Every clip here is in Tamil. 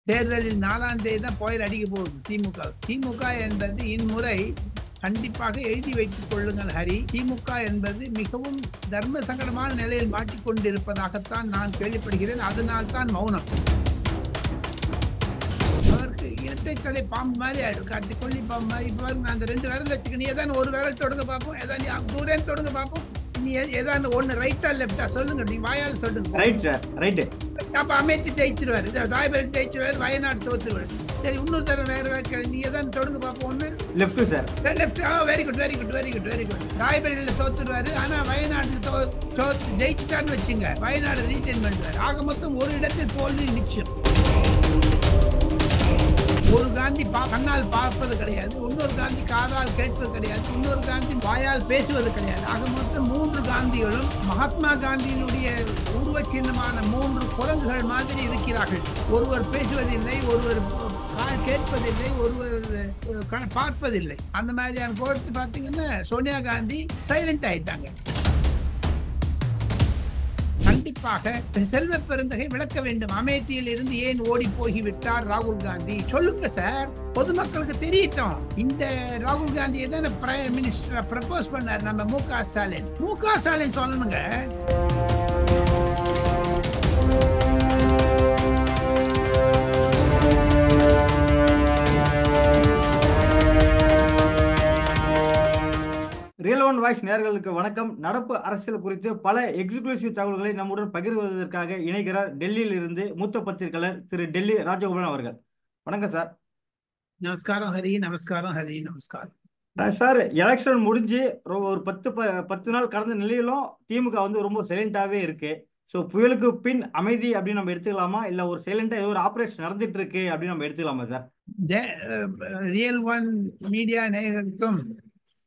தேர்தலில் 4ஆம் தேதி தான் புயல் அடிக்க போகுது திமுக. திமுக என்பது இம்முறை கண்டிப்பாக எழுதி வைத்துக் கொள்ளுங்கள் ஹரி. திமுக என்பது மிகவும் தர்ம சங்கடமான நிலையில் மாட்டிக்கொண்டிருப்பதாகத்தான் நான் கேள்விப்படுகிறேன். அதனால் தான் மௌனம். அவருக்கு இரட்டை தலை பாம்பு மாதிரி ஆயிடும், காட்டி கொல்லி பாம்பு மாதிரி. இப்போ பாருங்க, அந்த 2 விரல் வச்சுக்க, நீ ஏதாவது ஒரு விரல் தொடுங்க பார்ப்போம், ஏதாவது தூரே தொடுங்க பார்ப்போம். நீ ஏதாவது ஒன்று ரைட்டா லெஃப்டா சொல்லுங்க, நீ வாயால் சொல்லுங்க. Right sir, right. அப்ப அமைச்சு ஜெயிச்சிருவாரு, ராயபேட்டை ஜெயிச்சிருவாரு, வயநாடு தோத்துருவாரு. சரி, இன்னொரு தரம் வேற நீ ஏதாவது தொடுங்க பார்ப்போம். ஒன்று left sir. Left. Very good very good very good very good. ராயபேட்டையில தோத்துருவாரு, ஆனா வயநாட்டில் ஜெயிச்சுட்டான்னு வச்சுங்க, வயநாடு ரீட்டைன் பண்ணுவாரு. ஆக மொத்தம் ஒரு இடத்தில் தோல்வி நிச்சயம். ஒரு காந்தி கண்ணால் பார்ப்பது கிடையாது, இன்னொரு காந்தி காதால் கேட்பது கிடையாது, இன்னொரு காந்தி வாயால் பேசுவது கிடையாது. ஆக மொத்தம் 3 காந்திகளும் மகாத்மா காந்தியினுடைய உருவ சின்னமான 3 குரங்குகள் மாதிரி இருக்கிறார்கள். ஒருவர் பேசுவதில்லை, ஒருவர் கேட்பதில்லை, ஒருவர் பார்ப்பதில்லை. அந்த மாதிரியான கோர்த்து பார்த்தீங்கன்னா சோனியா காந்தி சைலண்ட் ஆயிட்டாங்க. கண்டிப்பாக செல்வ பெருந்தகை விளக்க வேண்டும். அமேத்தியில் இருந்து ஏன் ஓடி போய்விட்டார் ராகுல் காந்தி? சொல்லுங்க சார், பொதுமக்களுக்கு தெரியட்டும். இந்த ராகுல் காந்தியை தான் பிரைம் மினிஸ்டர் ப்ரப்போஸ் பண்ணார் நம்ம மு.க. ஸ்டாலின். மு.க. ஸ்டாலின் சொல்லணுங்க. ரியல் ஒன் வாய்ஸ் நேயர்களுக்கு வணக்கம். நடப்பு அரசியல் குறித்து பல எக்ஸ்க்ளூசிவ் தகவல்களை நம்முடன் பகிர்வதற்காக இணைகிறார் டெல்லியில் இருந்து மூத்த பத்திரிகையாளர் திரு டெல்லி ராஜகோபாலன் அவர்கள். வணக்கம் சார். நமஸ்காரம் ஹரி. நமஸ்காரம் ஹரி. நமஸ்காரம் சார். எலெக்ஷன் முடிஞ்சு ஒரு 10 நாள் கடந்த நிலையிலும் திமுக வந்து ரொம்ப சைலண்டாகவே இருக்கு. ஸோ புயலுக்கு பின் அமைதி அப்படின்னு நம்ம எடுத்துக்கலாமா, இல்லை ஒரு சைலண்டாக ஏதோ ஒரு ஆப்ரேஷன் நடந்துட்டு இருக்கு அப்படின்னு நம்ம எடுத்துக்கலாமா சார்? ரியல் ஒன் மீடியா நேயர்களுக்கும்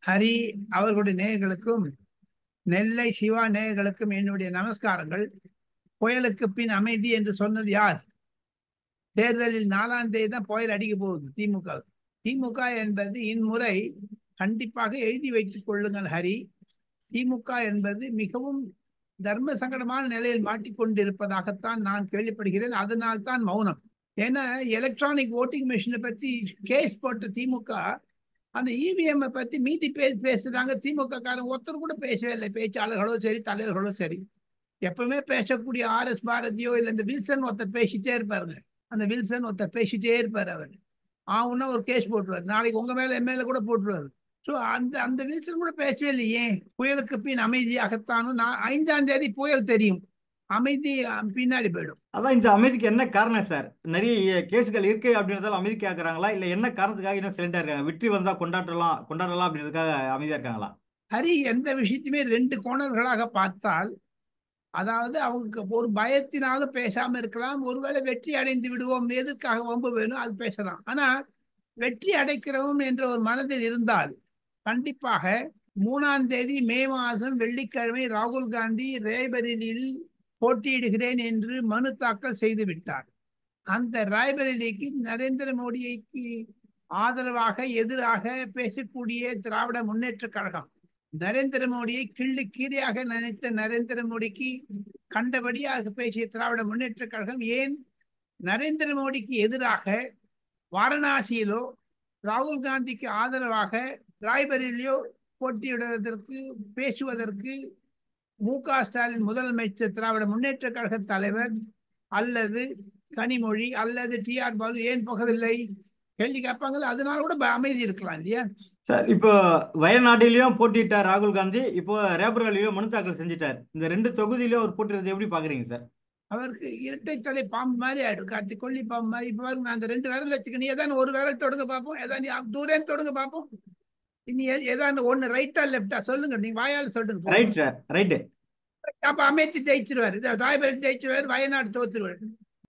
ஹரி அவர்களுடைய நேயர்களுக்கும் நெல்லை சிவா நேயர்களுக்கும் என்னுடைய நமஸ்காரங்கள். புயலுக்கு பின் அமைதி என்று சொன்னது யார்? தேர்தலில் 4ஆம் தேதி தான் புயல் அடிக்க போகுது திமுக. திமுக என்பது இம்முறை கண்டிப்பாக எழுதி வைத்துக் கொள்ளுங்கள் ஹரி. திமுக என்பது மிகவும் தர்ம சங்கடமான நிலையில் மாட்டிக்கொண்டிருப்பதாகத்தான் நான் கேள்விப்படுகிறேன். அதனால் தான் மௌனம். ஏன்னா எலக்ட்ரானிக் ஓட்டிங் மிஷினை பத்தி கேஸ் போட்ட திமுக அந்த இவிஎம் பத்தி மீதி பேசுறாங்க. திமுக காரங்க ஒருத்தர் கூட பேசவே இல்லை. பேச்சாளர்களோ சரி, தலைவர்களோ சரி. எப்பவுமே பேசக்கூடிய ஆர்.எஸ். பாரதியோ இல்லை இந்த வில்சன் ஒருத்தர் பேசிட்டே இருப்பாருங்க. அந்த வில்சன் ஒருத்தர் பேசிட்டே இருப்பாரு. அவர் ஆகுன்னா ஒரு கேஸ் போட்டுருவாரு, நாளைக்கு உங்க மேல எம்எல்ஏ கூட போட்டுருவாரு. ஸோ அந்த வில்சன் கூட பேசவே இல்லையே. புயலுக்கு பின் அமைதியாகத்தானும் 5ஆம் தேதி புயல் தெரியும், அமைதி பின்னாடி போயிடும். அதான் இந்த அமைதிக்கு என்ன காரணம் சார்? நிறைய கேஸுகள் இருக்கு அப்படின்றதால அமைதி கேட்கறாங்களா, இல்லை என்ன காரணத்துக்காக இன்னும் சைலண்டா இருக்காங்க? வெற்றி வந்தா கொண்டாடலாம் அப்படின்றதுக்காக அமைதியா இருக்காங்களா? ஹரி, எந்த விஷயத்தையுமே 2 கோணல்களாக பார்த்தால், அதாவது அவங்க ஒரு பயத்தினாலும் பேசாம இருக்கலாம். ஒருவேளை வெற்றி அடைந்து விடுவோம், எதுக்காக வம்பு வேணும், அது பேசலாம். ஆனா வெற்றி அடைக்கிறோம் என்ற ஒரு மனதில் இருந்தால் கண்டிப்பாக 3ஆம் தேதி மே மாதம் வெள்ளிக்கிழமை ராகுல் காந்தி ரேபரேலியில் போட்டியிடுகிறேன் என்று மனு தாக்கல் செய்து விட்டார். அந்த ராய்பரேலிக்கு நரேந்திர மோடிக்கு ஆதரவாக எதிராக பேசக்கூடிய திராவிட முன்னேற்ற கழகம், நரேந்திர மோடியை கிள்ளு கீரையாக நினைத்த நரேந்திர மோடிக்கு கண்டபடியாக பேசிய திராவிட முன்னேற்ற கழகம் ஏன் நரேந்திர மோடிக்கு எதிராக வாரணாசியிலோ ராகுல் காந்திக்கு ஆதரவாக ராய்பரேலியோ போட்டியிடுவதற்கு பேசுவதற்கு மு.க. ஸ்டாலின் முதலமைச்சர், திராவிட முன்னேற்ற கழக தலைவர் அல்லது கனிமொழி அல்லது டி.ஆர். பாலு ஏன் போகவில்லை கேள்வி கேட்பாங்க. அதனால கூட அமைதி இருக்கலாம் இல்லையா சார்? இப்போ வயநாட்டிலையும் போட்டிட்டார் ராகுல் காந்தி, இப்போ ரேபரேலியிலும் மனு தாக்கல் செஞ்சுட்டார். இந்த 2 தொகுதியிலும் அவர் போட்டிடுறது எப்படி பாக்குறீங்க சார்? அவருக்கு இரட்டை தலை பாம்பு மாதிரி ஆயிடும், காட்டி கொல்லி பாம்பு மாதிரி. இப்போ பாருங்க, அந்த 2 விரல் வச்சுக்க, நீ ஏதாவது ஒரு விரல் தொடுங்க பார்ப்போம், ஏதாவது தூரே தொடுங்க பார்ப்போம். நீ ஏதாவது ஒன்று ரைட்டா லெஃப்டா சொல்லுங்க, நீ வாயால் சொல்லுங்க. Right sir, right. அப்ப அமைச்சு ஜெயிச்சிருவாரு, ராயபேட்டை ஜெயிச்சிருவாரு, வயநாடு தோத்துருவாரு.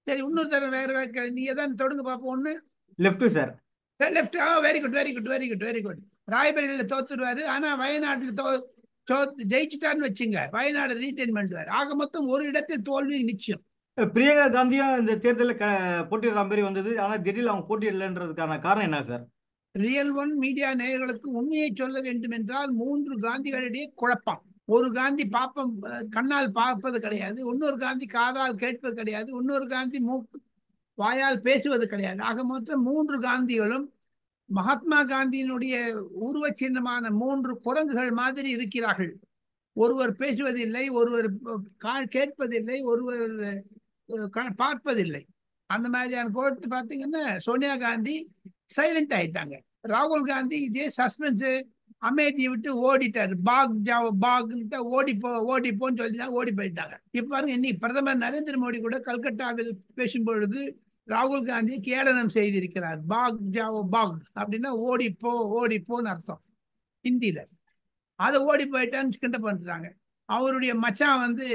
சரி, இன்னொரு தரம் வேற நீ ஏதாவது தொடுங்க பார்ப்போம். ஒன்று left sir. Left. Very good very good very good very good. ராயபேட்டையில தோத்துருவாரு, ஆனா வயநாட்டில் ஜெயிச்சுட்டான்னு வச்சுங்க, வயநாடு ரீட்டைன் பண்ணுவார். ஆக மொத்தம் ஒரு இடத்தில் தோல்வி நிச்சயம். பிரியங்கா காந்தியும் இந்த தேர்தலில் போட்டியிடுற மாதிரி வந்தது, ஆனா திடீர்னு அவங்க போட்டியிடலன்றதுக்கான காரணம் என்ன சார்? ரியல் ஒன் மீடியா நேயர்களுக்கு உண்மையை சொல்ல வேண்டும் என்றால் 3 காந்திகளிடையே குழப்பம். ஒரு காந்தி கண்ணால் பார்ப்பது கிடையாது, இன்னொரு காந்தி காதால் கேட்பது கிடையாது, இன்னொரு காந்தி வாயால் பேசுவது கிடையாது. ஆக மொத்தம் 3 காந்திகளும் மகாத்மா காந்தியினுடைய உருவ சின்னமான 3 குரங்குகள் மாதிரி இருக்கிறார்கள். ஒருவர் பேசுவதில்லை, ஒருவர் கேட்பதில்லை, ஒருவர் பார்ப்பதில்லை. அந்த மாதிரியான போட்டு பார்த்தீங்கன்னா சோனியா காந்தி சைலண்ட் ஆயிட்டாங்க. ராகுல் காந்தி இதே சஸ்பென்ஸ் அமைதியை விட்டு ஓடிட்டாரு. பாக் ஜாவ் பாக்ன்ட்டு ஓடிப்போன்னு சொல்லி ஓடி போயிட்டாங்க. இப்ப பாருங்க, இன்னைக்கு பிரதமர் நரேந்திர மோடி கூட கல்கட்டாவில் பேசும் பொழுது ராகுல் காந்தி கேடனம் செய்திருக்கிறார். பாக் ஜாவ் பாக் அப்படின்னா ஓடிப்போன்னு அர்த்தம் ஹிந்தியில. அதை ஓடி போயிட்டான்னு கிண்டல் பண்றாங்க. அவருடைய மச்சான் வந்து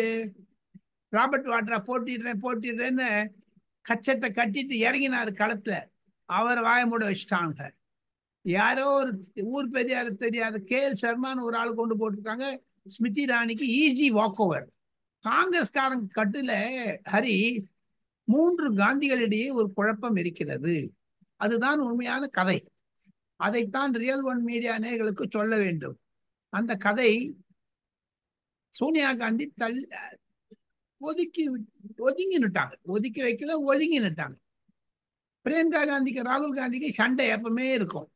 ராபர்ட் வாட்ரா போட்டிடுறேன்னு கச்சத்தை கட்டிட்டு இறங்கினாரு களத்துல. அவரை வாய மூட வச்சுட்டாங்க. யாரோ ஒரு ஊர் பெரியாரு தெரியாத KL சர்மான்னு ஒரு ஆள் கொண்டு போட்டிருக்காங்க. ஸ்மிருதி இரானிக்கு ஈஸி வாக் ஓவர். காங்கிரஸ்காரங்க கட்டுல ஹரி 3 காந்திகளிடையே ஒரு குழப்பம் இருக்கிறது. அதுதான் உண்மையான கதை. அதைத்தான் ரியல் ஒன் மீடியா நேயர்களுக்கு சொல்ல வேண்டும். அந்த கதை சோனியா காந்தி ஒதுங்கி நிட்டாங்க. ஒதுக்கி வைக்கல, ஒதுங்கி நிட்டாங்க. பிரியங்கா காந்திக்கு ராகுல் காந்திக்கு சண்டை எப்பவுமே இருக்கும்.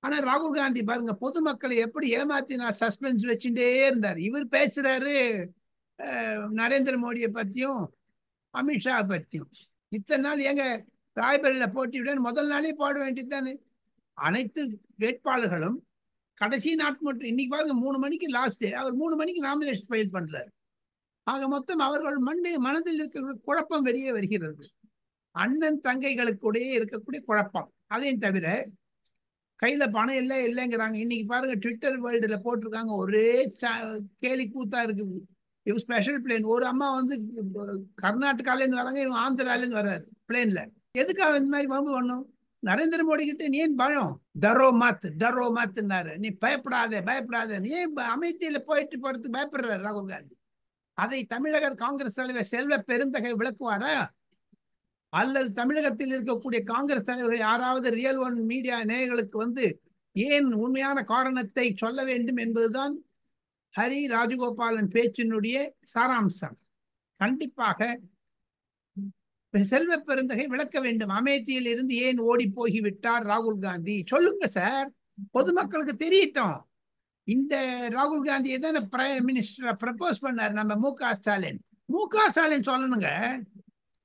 ஆனா ராகுல் காந்தி பாருங்க, பொதுமக்களை எப்படி ஏமாத்தினா சஸ்பென்ஸ் வச்சுட்டே இருந்தார். இவர் பேசுறாரு நரேந்திர மோடியை பத்தியும் அமித்ஷா பத்தியும். இத்தனை நாள் எங்க ராய்பரில போட்டிவிட முதல் நாளே போட வேண்டியது தானே. அனைத்து வேட்பாளர்களும் கடைசி நாட் மட்டும். இன்னைக்கு பாருங்க 3 மணிக்கு லாஸ்ட் டே. அவர் 3 மணிக்கு நாமினேஷன் ஃபைல் பண்றாரு. ஆக மொத்தம் அவர்கள் மனதில் இருக்கிற குழப்பம் வெளியே வருகிறது. அண்ணன் தங்கைகளுக்குடைய இருக்கக்கூடிய குழப்பம். அதையும் தவிர கையில பணம் இல்லைங்கிறாங்க. இன்னைக்கு பாருங்க ட்விட்டர் வேர்ல்டுல போட்டிருக்காங்க. ஒரே கேலி கூத்தா இருக்குது. இவங்க ஸ்பெஷல் பிளேன். ஒரு அம்மா வந்து கர்நாடகால இருந்து வராங்க, இவங்க ஆந்திரால இருந்து வர்றாரு பிளேன்ல. எதுக்காக இந்த மாதிரி வம்பு பண்ணும்? நரேந்திர மோடி கிட்ட நீ ஏன் பயம்? டரோ மாத்துனாரு. நீ பயப்படாத. நீ ஏன் அமைதியில போயிட்டு போறதுக்கு பயப்படுறாரு ராகுல் காந்தி? அதை தமிழக காங்கிரஸ் தலைவர் செல்வ பெருந்தகை விளக்குவாரா? அல்லது தமிழகத்தில் இருக்கக்கூடிய காங்கிரஸ் தலைவர்கள் யாராவது ரியல் ஒன் மீடியா நேயர்களுக்கு வந்து ஏன் உண்மையான காரணத்தை சொல்ல வேண்டும் என்பதுதான் ஹரி ராஜகோபாலன் பேச்சினுடைய சாராம்சம். கண்டிப்பாக செல்வ பெருந்தகை விளக்க வேண்டும். அமேத்தியில் இருந்து ஏன் ஓடி போய்விட்டார் ராகுல் காந்தி? சொல்லுங்க சார், பொதுமக்களுக்கு தெரியட்டும். இந்த ராகுல் காந்தியை தான் பிரைம் மினிஸ்டரை ப்ரப்போஸ் பண்ணார் நம்ம மு.க. ஸ்டாலின் சொல்லணுங்க.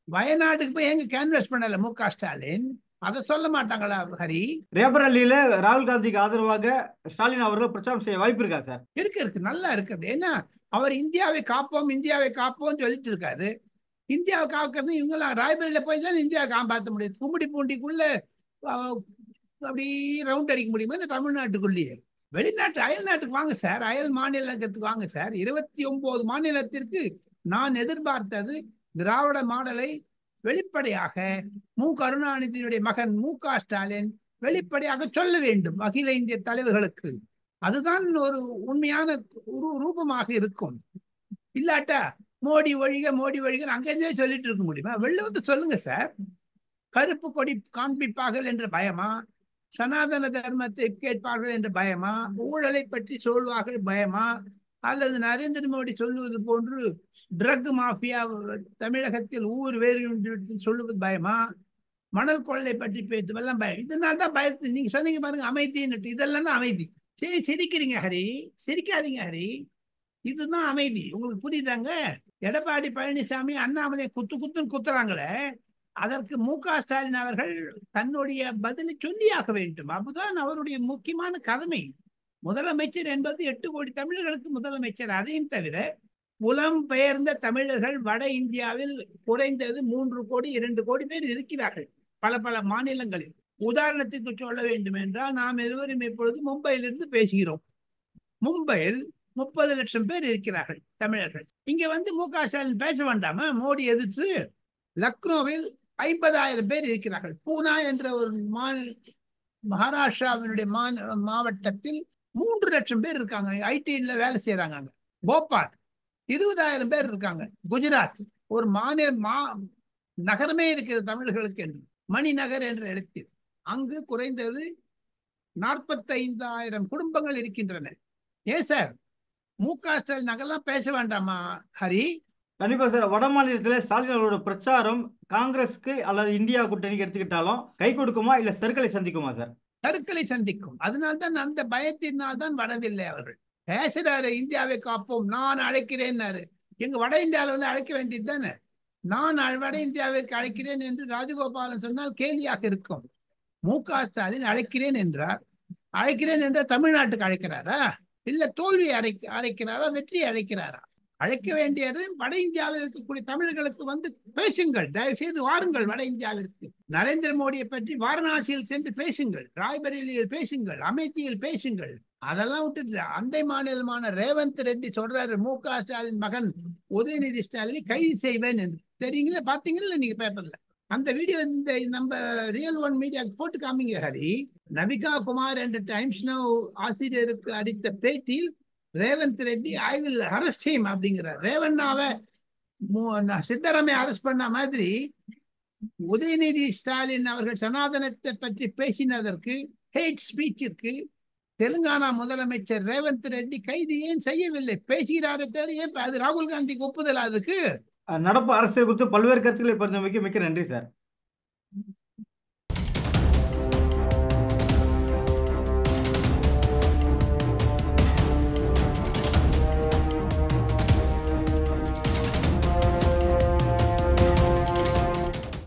வயநாட்டுக்கு போய் எங்க கேன்வஸ் பண்ணல மு.க. ஸ்டாலின்? அதை சொல்ல மாட்டாங்களா ஹரி? ரேபரேலியில ராகுல் காந்திக்கு ஆதரவாக ஸ்டாலின் அவர்கள் பிரச்சாரம் செய்ய வாய்ப்பு இருக்கா சார்? இருக்கு, நல்லா இருக்குது. ஏன்னா அவர் இந்தியாவை காப்போம் சொல்லிட்டு இருக்காரு. இந்தியாவை காக்கிறது இவங்கெல்லாம் ராய்பரியில போய் தான் இந்தியாவை காப்பாற்ற முடியும். கும்மிடி பூண்டிக்குள்ள அப்படி ரவுண்ட் அடிக்க முடியுமா தமிழ்நாட்டுக்குள்ளேயே? வெளிநாட்டு அயல் நாட்டுக்கு வாங்க சார், அயல் மாநிலத்துக்கு வாங்க சார். 29 மாநிலத்திற்கு நான் எதிர்பார்த்தது திராவிட மாடலை வெளிப்படையாக கருணாநிதியுடைய மகன் மு.க. ஸ்டாலின் வெளிப்படையாக சொல்ல வேண்டும் அகில இந்திய தலைவர்களுக்கு. அதுதான் ஒரு உண்மையான ரூபமாக இருக்கும். இல்லாட்டா மோடி ஒழிக அங்கிருந்தே சொல்லிட்டு இருக்க முடியுமா? வெளில வந்து சொல்லுங்க சார். கருப்பு கொடி காண்பிப்பார்கள் என்ற பயமா? சனாதன தர்மத்தை கேட்பார்கள் என்ற பயமா? ஊழலை பற்றி சொல்வார்கள் பயமா? அல்லது நரேந்திர மோடி சொல்லுவது போன்று ட்ரக் மாஃபியா தமிழகத்தில் ஊர் வேறு சொல்லுவது பயமா? மணல் கொள்ளை பற்றி பேசுவெல்லாம் பயம். இதனால தான் பயத்து. நீங்க சொன்னீங்க பாருங்க அமைதின்னு, இதெல்லாம் தான் அமைதி. சரி, சிரிக்கிறீங்க ஹரி, சிரிக்காதீங்க ஹரி. இதுதான் அமைதி. உங்களுக்கு புரியுதாங்க? எடப்பாடி பழனிசாமி அண்ணாமலை குத்துன்னு குத்துறாங்களே, அதற்கு மு.க. ஸ்டாலின் அவர்கள் தன்னுடைய பதிலை சொல்லியாக வேண்டும். அப்பதான் அவருடைய முக்கியமான கடமை. முதலமைச்சர் என்பது 8 கோடி தமிழர்களுக்கு முதலமைச்சர். அதையும் தவிர புலம் பெயர்ந்த தமிழர்கள் வட இந்தியாவில் குறைந்தது 3 கோடி 2 கோடி பேர் இருக்கிறார்கள் பல மாநிலங்களில். உதாரணத்துக்கு சொல்ல வேண்டும் என்றால், நாம் இருவரும் இப்பொழுது மும்பையிலிருந்து பேசுகிறோம். மும்பையில் 30 லட்சம் பேர் இருக்கிறார்கள் தமிழர்கள். இங்க வந்து மு.க. ஸ்டாலின் பேச வேண்டாமா மோடி எதிர்த்து? லக்னோவில் 50,000 பேர் இருக்கிறார்கள். பூனா என்ற ஒரு மகாராஷ்டிராவினுடைய மாவட்டத்தில் 3 லட்சம் பேர் இருக்காங்க. ஐடில வேலை செய்யறாங்க. போபால் 20,000 பேர் இருக்காங்க. குஜராத் ஒரு நகரமே இருக்கிறது தமிழர்களுக்கு என்று, மணிநகர் என்ற இடத்தில். அங்கு குறைந்தது 45,000 குடும்பங்கள் இருக்கின்றன. ஏன் சார் மு.க. ஸ்டாலின் நகரெல்லாம் பேச வேண்டாமா ஹரி? கண்டிப்பா சார். வட மாநிலத்துல ஸ்டாலின் அவரோட பிரச்சாரம் காங்கிரஸ்க்கு அல்லது இந்தியா கூட்டணிக்கு எடுத்துக்கிட்டாலும் கை கொடுக்குமா இல்ல சறுக்கலை சந்திக்குமா சார்? சறுக்கலை சந்திக்கும். அதனால்தான் அந்த பயத்தினால் தான் வரவில்லை. அவர்கள் பேசுறாரு, இந்தியாவை காப்போம், நான் அழைக்கிறேன்னாரு. எங்க வட இந்தியாவில வந்து அழைக்க வேண்டியது தானே. நான் வட இந்தியாவிற்கு அழைக்கிறேன் என்று ராஜகோபாலன் சொன்னால் கேலியாக இருக்கும். மு.க. ஸ்டாலின் அழைக்கிறேன் என்றார். அழைக்கிறேன் என்ற தமிழ்நாட்டுக்கு அழைக்கிறாரா, இல்ல தோல்வியை அழைக்கிறாரா, வெற்றியை அழைக்கிறாரா? அழைக்க வேண்டியது வட இந்தியாவில் இருக்கக்கூடிய தமிழர்களுக்கு வந்து பேசுங்கள், தயவு செய்து வாருங்கள் வட இந்தியாவிற்கு. நரேந்திர மோடியை பற்றி வாரணாசியில் சென்று பேசுங்கள், ராய்பரேலியில் பேசுங்கள், அமேத்தியில் பேசுங்கள். அதெல்லாம் விட்டுட்டு அண்டை மாநிலமான ரேவந்த் ரெட்டி சொல்றாரு, மு.க. ஸ்டாலின் மகன் உதயநிதி ஸ்டாலினை கைது செய்வேன் என்று. தெரியுங்களா, பாத்தீங்களா நீங்க பேப்பர்ல? அந்த வீடியோ இந்த நம்ம ரியல் ஒன் மீடியாவுக்கு போட்டு காமிங்க ஹரி. நவிகா குமார் என்ற டைம்ஸ் நவ் ஆசிரியருக்கு அளித்த பேட்டியில் Revanth Reddy I will arrest him அப்படிங்கிறார். ரேவண்ணாவை சித்தராமையை அரெஸ்ட் பண்ண மாதிரி உதயநிதி ஸ்டாலின் அவர்கள் சனாதனத்தை பற்றி பேசினதற்கு, ஹேட் ஸ்பீச்சிற்கு தெலுங்கானா முதலமைச்சர் ரேவந்த் ரெட்டி கைது ஏன் செய்யவில்லை? பேசுகிறாரே தவிர ஏன் அது ராகுல் காந்திக்கு ஒப்புதல்? அதுக்கு நடப்பு அரசியல் குறித்து பல்வேறு கருத்துக்களை பரிந்துரைக்கு மிக்க நன்றி சார்.